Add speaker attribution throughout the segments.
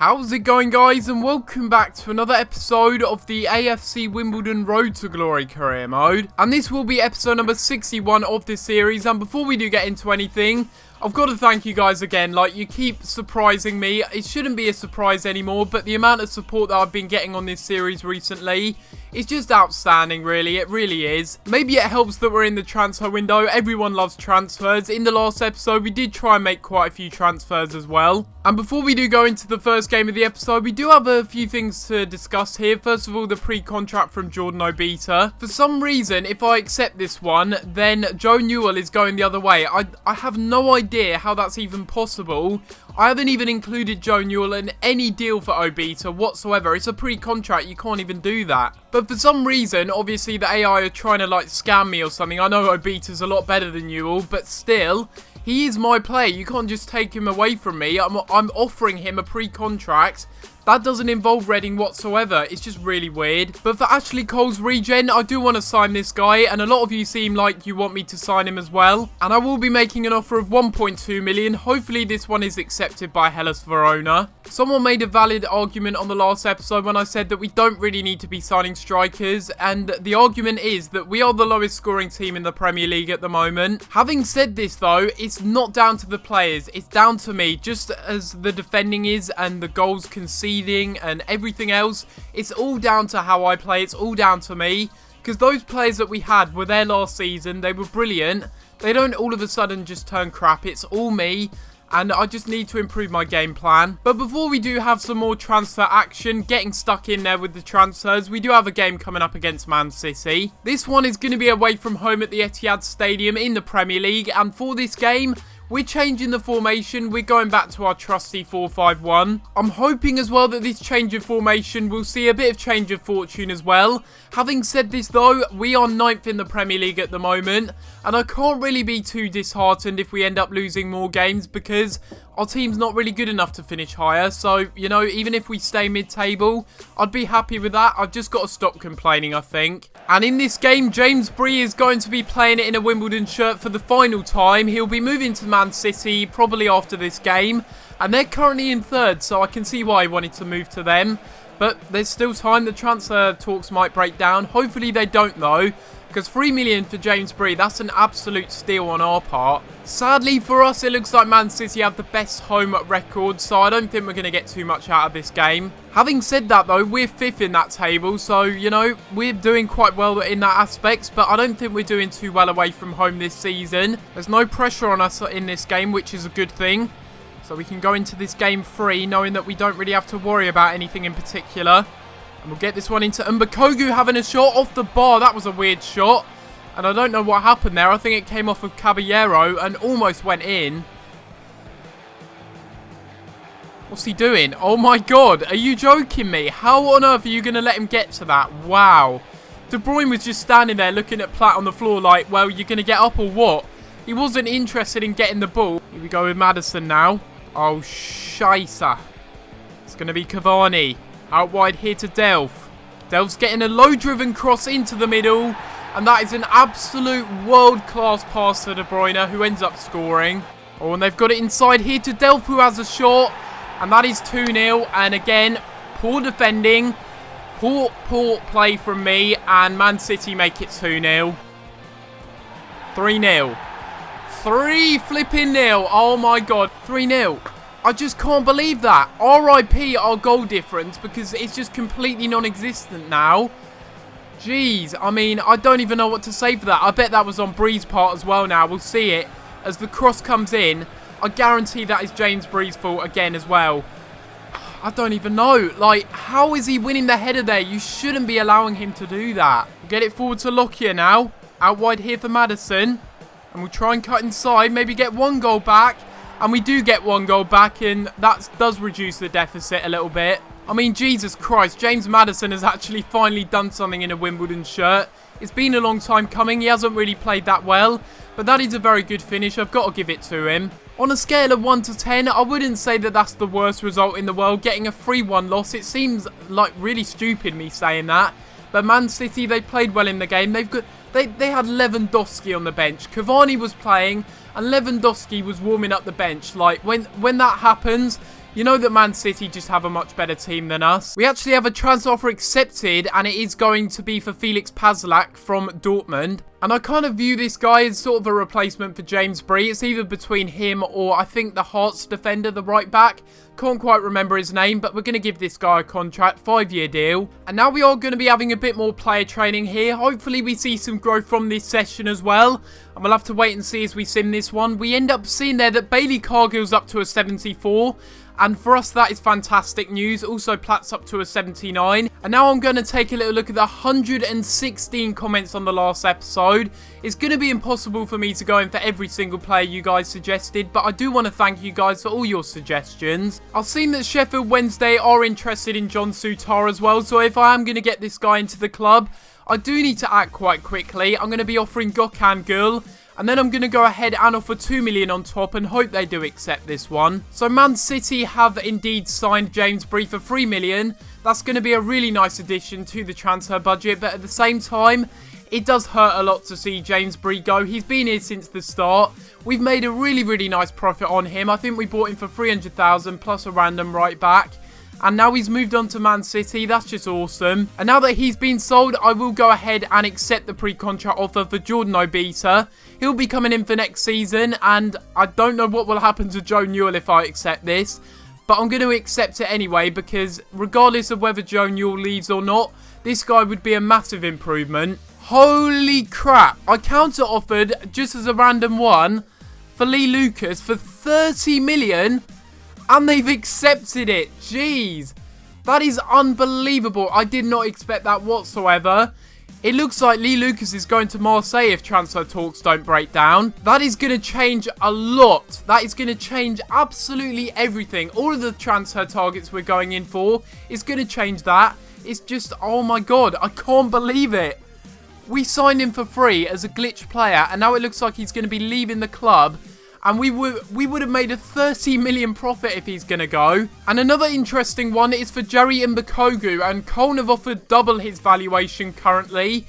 Speaker 1: How's it going, guys, and welcome back to another episode of the AFC Wimbledon Road to Glory Career Mode. And this will be episode number 61 of this series. And before we do get into anything, I've got to thank you guys again. Like, you keep surprising me. It shouldn't be a surprise anymore, but the amount of support that I've been getting on this series recently is just outstanding, really. It really is. Maybe it helps that we're in the transfer window. Everyone loves transfers. In the last episode, we did try and make quite a few transfers as well. And before we do go into the first game of the episode, we do have a few things to discuss here. First of all, the pre-contract from Jordan Obita. For some reason, if I accept this one, then Joe Newell is going the other way. I have no idea how that's even possible. I haven't even included Joe Newell in any deal for Obita whatsoever. It's a pre-contract, you can't even do that. But for some reason, obviously the AI are trying to like scam me or something. I know Obita's a lot better than Newell, but still, he is my player. You can't just take him away from me. I'm offering him a pre-contract. That doesn't involve Reading whatsoever. It's just really weird. But for Ashley Cole's Regen, I do want to sign this guy. And a lot of you seem like you want me to sign him as well. And I will be making an offer of 1.2 million. Hopefully this one is accepted by Hellas Verona. Someone made a valid argument on the last episode when I said that we don't really need to be signing strikers. And the argument is that we are the lowest scoring team in the Premier League at the moment. Having said this though, it's not down to the players. It's down to me. Just as the defending is and the goals conceded and everything else, it's all down to how I play. It's all down to me, because those players that we had were there last season. They were brilliant. They don't all of a sudden just turn crap. It's all me, and I just need to improve my game plan. But before we do have some more transfer action, getting stuck in there with the transfers, we do have a game coming up against Man City. This one is going to be away from home at the Etihad Stadium in the Premier League, and for this game, we're changing the formation. We're going back to our trusty 4-5-1. I'm hoping as well that this change of formation will see a bit of change of fortune as well. Having said this though, we are 9th in the Premier League at the moment, and I can't really be too disheartened if we end up losing more games, because our team's not really good enough to finish higher. So, you know, even if we stay mid-table, I'd be happy with that. I've just got to stop complaining, I think. And in this game, James Bree is going to be playing it in a Wimbledon shirt for the final time. He'll be moving to Man City probably after this game. And they're currently in 3rd, so I can see why he wanted to move to them. But there's still time. The transfer talks might break down. Hopefully they don't though, because 3 million for James Bree, that's an absolute steal on our part. Sadly for us, it looks like Man City have the best home record, so I don't think we're going to get too much out of this game. Having said that though, we're 5th in that table, so, you know, we're doing quite well in that aspect, but I don't think we're doing too well away from home this season. There's no pressure on us in this game, which is a good thing. So we can go into this game free, knowing that we don't really have to worry about anything in particular. And we'll get this one into Mbakogu having a shot off the bar. That was a weird shot. And I don't know what happened there. I think it came off of Caballero and almost went in. What's he doing? Oh my god. Are you joking me? How on earth are you going to let him get to that? Wow. De Bruyne was just standing there looking at Platt on the floor like, well, you're going to get up or what? He wasn't interested in getting the ball. Here we go with Maddison now. Oh, scheisse. It's going to be Cavani. Out wide here to Delph. Delph's getting a low-driven cross into the middle. And that is an absolute world-class pass to De Bruyne, who ends up scoring. Oh, and they've got it inside here to Delph, who has a shot. And that is 2-0. And again, poor defending. Poor play from me. And Man City make it 2-0. 3-0. 3-0. Oh my god. 3-0. I just can't believe that. RIP our goal difference, because it's just completely non-existent now. Jeez, I mean, I don't even know what to say for that. I bet that was on Bree's part as well now. We'll see it as the cross comes in. I guarantee that is James Bree's fault again as well. I don't even know. Like, how is he winning the header there? You shouldn't be allowing him to do that. Get it forward to Lockyer now. Out wide here for Maddison. And we'll try and cut inside. Maybe get 1 goal back. And we do get 1 goal back. And that does reduce the deficit a little bit. I mean, Jesus Christ. James Maddison has actually finally done something in a Wimbledon shirt. It's been a long time coming. He hasn't really played that well. But that is a very good finish. I've got to give it to him. On a scale of 1 to 10, I wouldn't say that that's the worst result in the world. Getting a 3-1 loss. It seems like really stupid me saying that. But Man City, they played well in the game. They had Lewandowski on the bench. Cavani was playing and Lewandowski was warming up the bench. Like, when that happens, You know that Man City just have a much better team than us. We actually have a transfer offer accepted, and it is going to be for Felix Pazlak from Dortmund. And I kind of view this guy as sort of a replacement for James Bree. It's either between him or I think the Hearts defender, the right back. Can't quite remember his name, but we're going to give this guy a contract, 5-year deal. And now we are going to be having a bit more player training here. Hopefully we see some growth from this session as well. And we'll have to wait and see as we sim this one. We end up seeing there that Bailey Cargill's up to a 74. And for us, that is fantastic news. Also, Platt's up to a 79. And now I'm going to take a little look at the 116 comments on the last episode. It's going to be impossible for me to go in for every single player you guys suggested, but I do want to thank you guys for all your suggestions. I've seen that Sheffield Wednesday are interested in John Souttar as well, so if I am going to get this guy into the club, I do need to act quite quickly. I'm going to be offering Gökhan Gül. And then I'm going to go ahead and offer 2 million on top and hope they do accept this one. So Man City have indeed signed James Bree for 3 million. That's going to be a really nice addition to the transfer budget. But at the same time, it does hurt a lot to see James Bree go. He's been here since the start. We've made a really nice profit on him. I think we bought him for 300,000 plus a random right back. And now he's moved on to Man City. That's just awesome. And now that he's been sold, I will go ahead and accept the pre-contract offer for Jordan Obita. He'll be coming in for next season. And I don't know what will happen to Joe Newell if I accept this. But I'm going to accept it anyway, because regardless of whether Joe Newell leaves or not, this guy would be a massive improvement. Holy crap. I counter-offered, just as a random one, for Lee Lucas for 30 million. And they've accepted it. Jeez. That is unbelievable. I did not expect that whatsoever. It looks like Lee Lucas is going to Marseille if transfer talks don't break down. That is going to change a lot. That is going to change absolutely everything. All of the transfer targets we're going in for is going to change that. It's just, oh my god, I can't believe it. We signed him for free as a glitch player, and now it looks like he's going to be leaving the club. And we would have made a 30 million profit if he's going to go. And another interesting one is for Jerry Mbakogu. And Cole have offered double his valuation currently.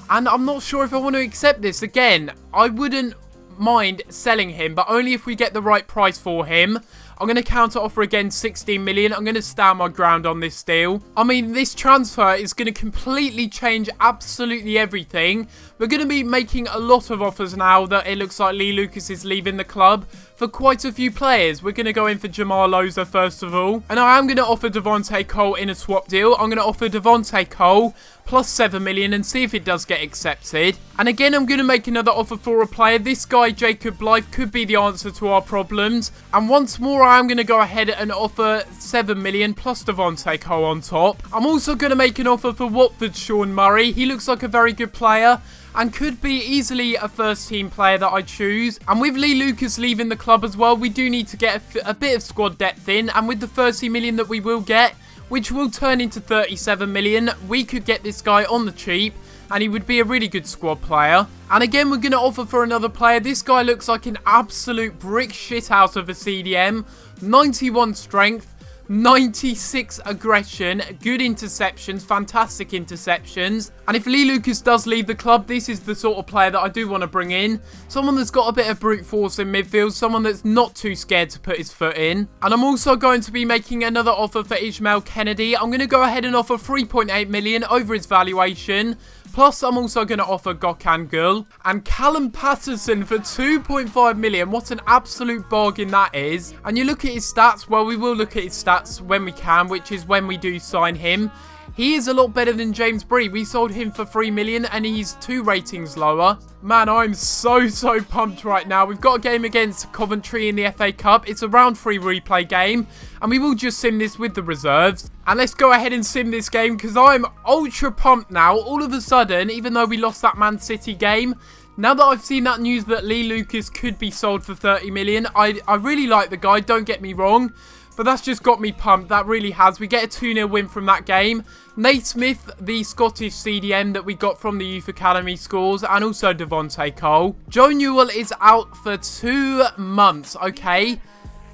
Speaker 1: And I'm not sure if I want to accept this. Again, I wouldn't mind selling him, but only if we get the right price for him. I'm going to counter offer again 16 million. I'm going to stand my ground on this deal. I mean, this transfer is going to completely change absolutely everything. We're going to be making a lot of offers now that it looks like Lee Lucas is leaving the club for quite a few players. We're going to go in for Jamal Loza first of all. And I am going to offer Devontae Cole in a swap deal. I'm going to offer Devontae Cole plus 7 million and see if it does get accepted. And again, I'm going to make another offer for a player. This guy, Jacob Blythe, could be the answer to our problems. And once more, I am going to go ahead and offer 7 million plus Devontae Cole on top. I'm also going to make an offer for Watford's Sean Murray. He looks like a very good player and could be easily a first team player that I choose. And with Lee Lucas leaving the club as well, we do need to get a bit of squad depth in. And with the 30 million that we will get, which will turn into 37 million, we could get this guy on the cheap. And he would be a really good squad player. And again, we're going to offer for another player. This guy looks like an absolute brick shit out of a CDM. 91 strength. 96 aggression, good interceptions, fantastic interceptions. And if Lee Lucas does leave the club, this is the sort of player that I do want to bring in. Someone that's got a bit of brute force in midfield, someone that's not too scared to put his foot in. And I'm also going to be making another offer for Ishmael Kennedy. I'm going to go ahead and offer 3.8 million over his valuation. Plus, I'm also going to offer Gökhan Gül and Callum Patterson for 2.5 million. What an absolute bargain that is. And you look at his stats. Well, we will look at his stats when we can, which is when we do sign him. He is a lot better than James Bree. We sold him for 3 million and he's 2 ratings lower. Man, I'm so pumped right now. We've got a game against Coventry in the FA Cup. It's a round 3 replay game. And we will just sim this with the reserves. And let's go ahead and sim this game because I'm ultra pumped now. All of a sudden, even though we lost that Man City game, now that I've seen that news that Lee Lucas could be sold for 30 million, I really like the guy, don't get me wrong. But that's just got me pumped. That really has. We get a 2-0 win from that game. Nate Smith, the Scottish CDM that we got from the Youth Academy scores. And also Devontae Cole. Joe Newell is out for 2 months. Okay.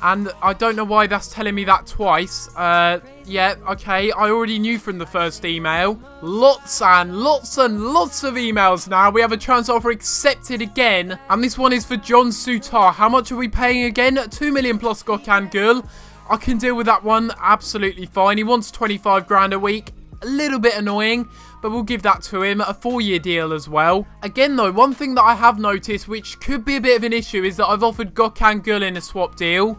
Speaker 1: And I don't know why that's telling me that twice. Yeah, okay. I already knew from the first email. Lots of emails now. We have a transfer offer accepted again. And this one is for John Souttar. How much are we paying again? 2 million plus Gökhan Gül. I can deal with that one absolutely fine. He wants 25 grand a week. A little bit annoying, but we'll give that to him. A 4-year deal as well. Again though, one thing that I have noticed, which could be a bit of an issue, is that I've offered Gökhan Gül in a swap deal,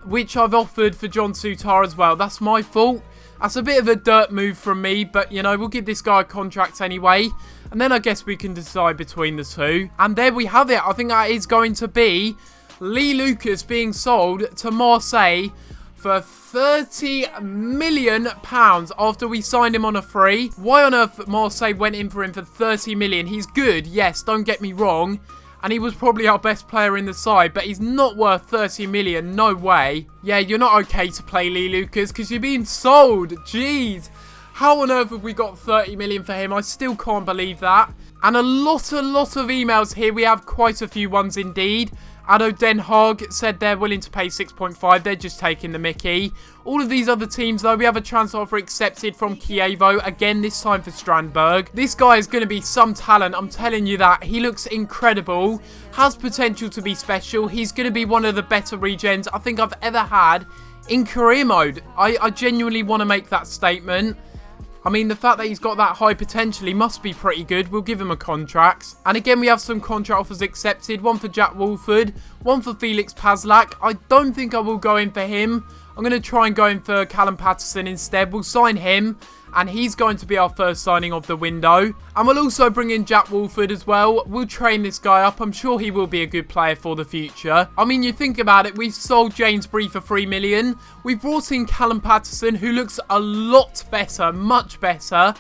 Speaker 1: which I've offered for John Souttar as well. That's my fault. That's a bit of a dirt move from me, but you know, we'll give this guy a contract anyway. And then I guess we can decide between the two. And there we have it. I think that is going to be Lee Lucas being sold to Marseille for £30 million after we signed him on a free. Why on earth Marseille went in for him for £30 million? He's good, yes, don't get me wrong. And he was probably our best player in the side, but he's not worth £30 million, no way. Yeah, you're not okay to play Lee Lucas because you're being sold. Jeez. How on earth have we got £30 million for him? I still can't believe that. And a lot of emails here. We have quite a few ones indeed. ADO Den Haag said they're willing to pay 6.5. They're just taking the mickey. All of these other teams, though, we have a transfer offer accepted from Kievo. Again, this time for Strandberg. This guy is going to be some talent. I'm telling you that. He looks incredible. Has potential to be special. He's going to be one of the better regens I think I've ever had in career mode. I genuinely want to make that statement. I mean, the fact that he's got that high potential, he must be pretty good. We'll give him a contract. And again, we have some contract offers accepted. One for Jack Wolford, one for Felix Pazlak. I don't think I will go in for him. I'm going to try and go in for Callum Patterson instead. We'll sign him. And he's going to be our first signing of the window. And we'll also bring in Jack Wolford as well. We'll train this guy up. I'm sure he will be a good player for the future. I mean, you think about it. We've sold James Bree for £3 million. We've brought in Callum Patterson, who looks a lot better. Much better.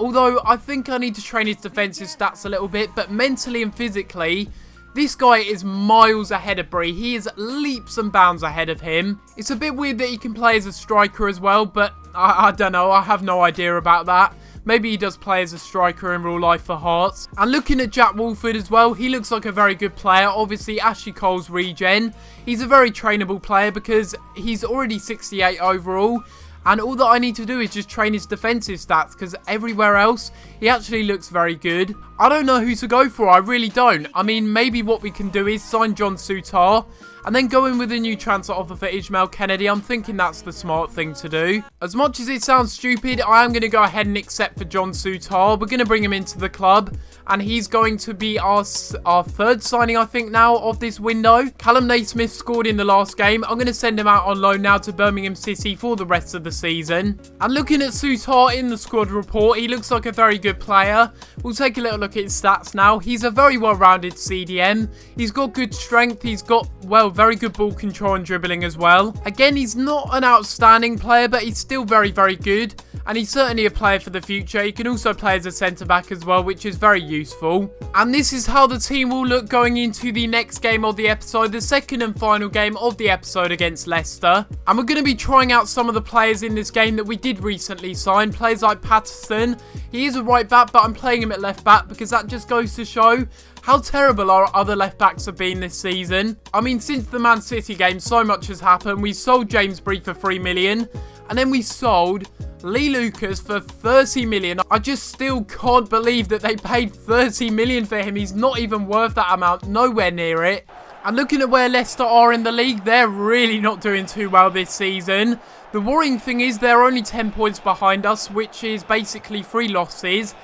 Speaker 1: Although, I think I need to train his defensive stats a little bit. But mentally and physically, this guy is miles ahead of Bree. He is leaps and bounds ahead of him. It's a bit weird that he can play as a striker as well, but I don't know. I have no idea about that. Maybe he does play as a striker in real life for Hearts. And looking at Jack Wolford as well, he looks like a very good player. Obviously, Ashley Cole's regen. He's a very trainable player because he's already 68 overall. And all that I need to do is just train his defensive stats because everywhere else, he actually looks very good. I don't know who to go for. I really don't. I mean, maybe what we can do is sign John Souttar and then go in with a new transfer offer for Ismail Kennedy. I'm thinking that's the smart thing to do. As much as it sounds stupid, I am going to go ahead and accept for John Souttar. We're going to bring him into the club. And he's going to be our third signing, I think, now of this window. Callum Naismith scored in the last game. I'm going to send him out on loan now to Birmingham City for the rest of the season. And looking at Souttar in the squad report, he looks like a very good player. We'll take a little look at his stats now. He's a very well-rounded CDM. He's got good strength. He's got, well, very good ball control and dribbling as well. Again, he's not an outstanding player, but he's still very, very good. And he's certainly a player for the future. He can also play as a centre-back as well, which is very useful. And this is how the team will look going into the next game of the episode, the second and final game of the episode against Leicester. And we're going to be trying out some of the players in this game that we did recently sign. Players like Patterson. He is a right back, but I'm playing him at left back because that just goes to show how terrible our other left backs have been this season. I mean, since the Man City game, so much has happened. We sold James Bree for £3 million. And then we sold Lee Lucas for £30 million. I just still can't believe that they paid £30 million for him. He's not even worth that amount. Nowhere near it. And looking at where Leicester are in the league, they're really not doing too well this season. The worrying thing is they're only 10 points behind us, which is basically 3 losses.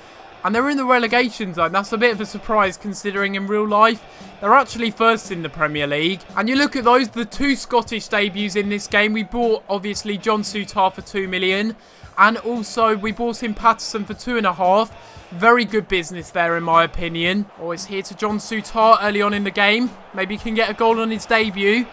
Speaker 1: And they're in the relegation zone. That's a bit of a surprise considering in real life they're actually first in the Premier League. And you look at those, the 2 Scottish debuts in this game. We bought, obviously, John Souttar for £2 million. And also, we bought in Patterson for £2.5. Very good business there, in my opinion. Oh, it's here to John Souttar early on in the game. Maybe he can get a goal on his debut.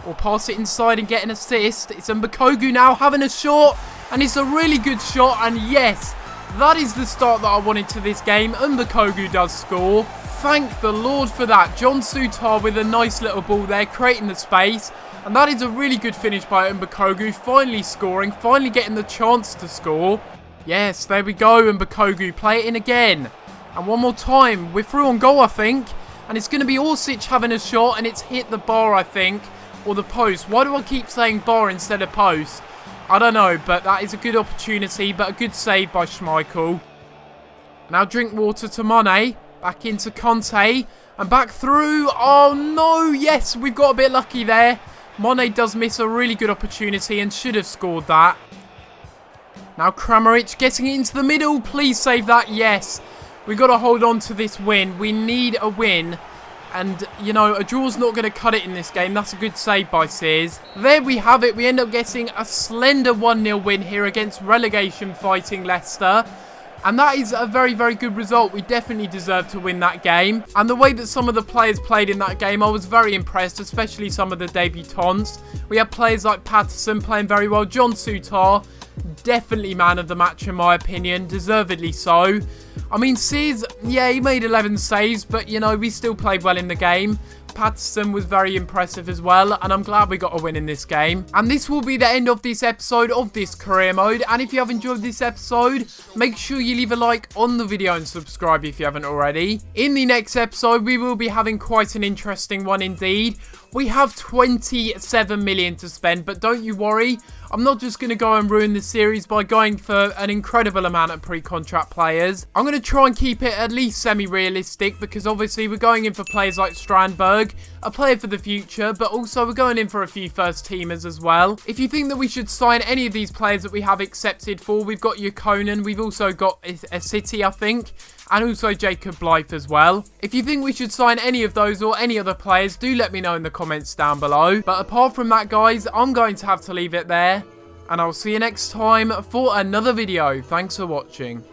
Speaker 1: Or pass it inside and get an assist. It's Mbakogu now having a shot. And it's a really good shot. And yes, that is the start that I wanted to this game. Mbakogu does score. Thank the Lord for that. John Souttar with a nice little ball there, creating the space. And that is a really good finish by Mbakogu. Finally scoring. Finally getting the chance to score. Yes, there we go. Mbakogu, play it in again. And one more time. We're through on goal, I think. And it's going to be Orsic having a shot. And it's hit the bar, I think. Or the post. Why do I keep saying bar instead of post? I don't know, but that is a good opportunity. But a good save by Schmeichel. Now Drinkwater to Mane. Back into Conte. And back through. Oh, no. Yes, we've got a bit lucky there. Mane does miss a really good opportunity and should have scored that. Now Kramaric getting it into the middle. Please save that. Yes. We've got to hold on to this win. We need a win. And, you know, a draw's not going to cut it in this game. That's a good save by Sears. There we have it. We end up getting a slender 1-0 win here against relegation fighting Leicester. And that is a very, very good result. We definitely deserve to win that game. And the way that some of the players played in that game, I was very impressed, especially some of the debutants. We had players like Patterson playing very well. John Souttar, definitely man of the match in my opinion, deservedly so. I mean, Sears, yeah, he made 11 saves, but, you know, we still played well in the game. Patterson was very impressive as well, and I'm glad we got a win in this game. And this will be the end of this episode of this career mode. And if you have enjoyed this episode, make sure you leave a like on the video and subscribe if you haven't already. In the next episode, we will be having quite an interesting one indeed. We have 27 million to spend, but don't you worry. I'm not just going to go and ruin the series by going for an incredible amount of pre-contract players. I'm going to try and keep it at least semi-realistic because obviously we're going in for players like Strandberg, a player for the future, but also we're going in for a few first teamers as well. If you think that we should sign any of these players that we have accepted for, we've got Yukonen, we've also got a City, I think, and also Jacob Blythe as well. If you think we should sign any of those or any other players, do let me know in the comments down below. But apart from that, guys, I'm going to have to leave it there. And I'll see you next time for another video. Thanks for watching.